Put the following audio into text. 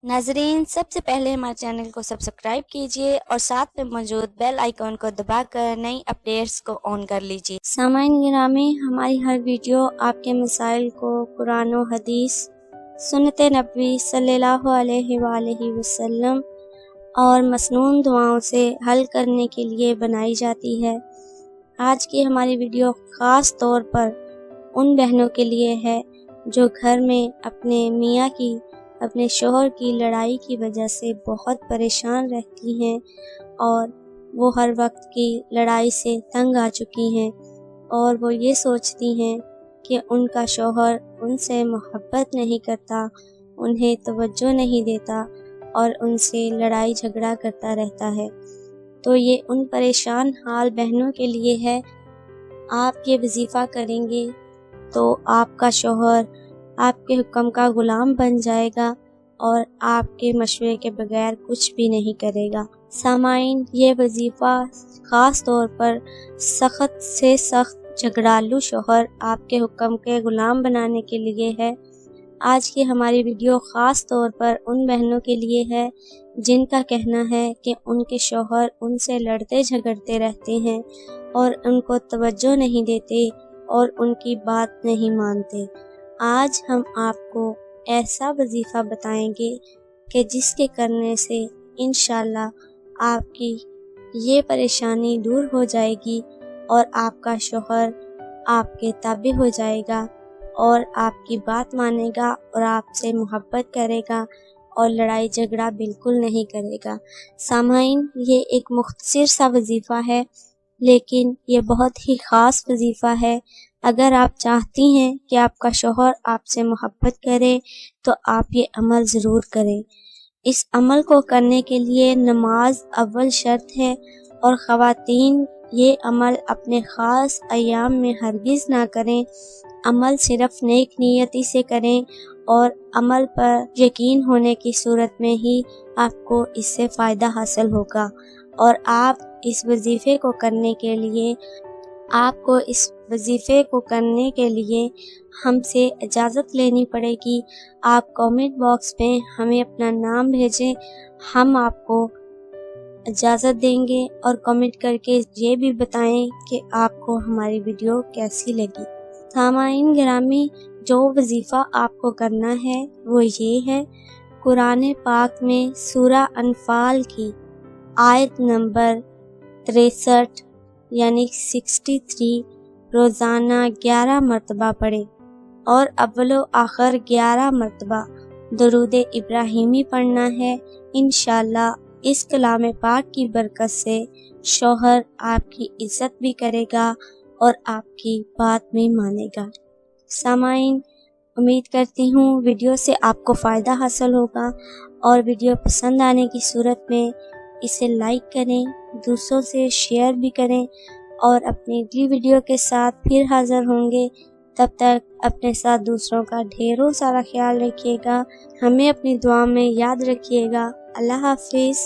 नाजरीन, सबसे पहले हमारे चैनल को सब्सक्राइब कीजिए और साथ में मौजूद बेल आइकॉन को दबाकर नई अपडेट्स को ऑन कर लीजिए। सामाईन गिरामी, हमारी हर वीडियो आपके मसाइल को कुरान और हदीस, सुन्नत नबवी सल्लल्लाहु अलैहि वसल्लम और मसनून दुआओं से हल करने के लिए बनाई जाती है। आज की हमारी वीडियो ख़ास तौर पर उन बहनों के लिए है जो घर में अपने मियाँ की, अपने शोहर की लड़ाई की वजह से बहुत परेशान रहती हैं और वो हर वक्त की लड़ाई से तंग आ चुकी हैं और वो ये सोचती हैं कि उनका शोहर उनसे मोहब्बत नहीं करता, उन्हें तवज्जो नहीं देता और उनसे लड़ाई झगड़ा करता रहता है। तो ये उन परेशान हाल बहनों के लिए है। आप ये वजीफ़ा करेंगे तो आपका शोहर आपके हुक्म का गुलाम बन जाएगा और आपके मशवरे के बगैर कुछ भी नहीं करेगा। सामाईन, ये वजीफ़ा ख़ास तौर पर सख्त से सख्त झगड़ालू शोहर आपके हुक्म के गुलाम बनाने के लिए है। आज की हमारी वीडियो ख़ास तौर पर उन बहनों के लिए है जिनका कहना है कि उनके शोहर उनसे लड़ते झगड़ते रहते हैं और उनको तवज्जो नहीं देते और उनकी बात नहीं मानते। आज हम आपको ऐसा वजीफ़ा बताएंगे कि जिसके करने से इंशाअल्लाह आपकी ये परेशानी दूर हो जाएगी और आपका शोहर आपके ताबे हो जाएगा और आपकी बात मानेगा और आपसे मोहब्बत करेगा और लड़ाई झगड़ा बिल्कुल नहीं करेगा। सामाईन, ये एक मुख्तसर सा वजीफ़ा है लेकिन ये बहुत ही ख़ास वजीफ़ा है। अगर आप चाहती हैं कि आपका शोहर आपसे मोहब्बत करे तो आप ये अमल ज़रूर करें। इस अमल को करने के लिए नमाज अव्वल शर्त है और ख़वातीन ये अमल अपने ख़ास अय्याम में हरगिज़ ना करें। अमल सिर्फ़ नेक नियति से करें और अमल पर यकीन होने की सूरत में ही आपको इससे फ़ायदा हासिल होगा। और आप इस वजीफ़े को करने के लिए हमसे इजाज़त लेनी पड़ेगी। आप कमेंट बॉक्स में हमें अपना नाम भेजें, हम आपको इजाज़त देंगे और कमेंट करके ये भी बताएं कि आपको हमारी वीडियो कैसी लगी। सामाईन गिरामी, जो वजीफ़ा आपको करना है वो ये है, कुरान पाक में सूरा अनफाल की आयत नंबर 63 यानी 63 रोज़ाना 11 मरतबा पढ़ें और अव्वलो आखिर 11 मरतबा दरूद इब्राहिमी पढ़ना है। इंशाअल्लाह इस कलाम पाक की बरकत से शौहर आपकी इज़्ज़त भी करेगा और आपकी बात भी मानेगा। सामाईन, उम्मीद करती हूँ वीडियो से आपको फ़ायदा हासिल होगा और वीडियो पसंद आने की सूरत में इसे लाइक करें, दूसरों से शेयर भी करें और अपनी अगली वीडियो के साथ फिर हाज़िर होंगे। तब तक अपने साथ दूसरों का ढेरों सारा ख्याल रखिएगा। हमें अपनी दुआ में याद रखिएगा। अल्लाह हाफिज़।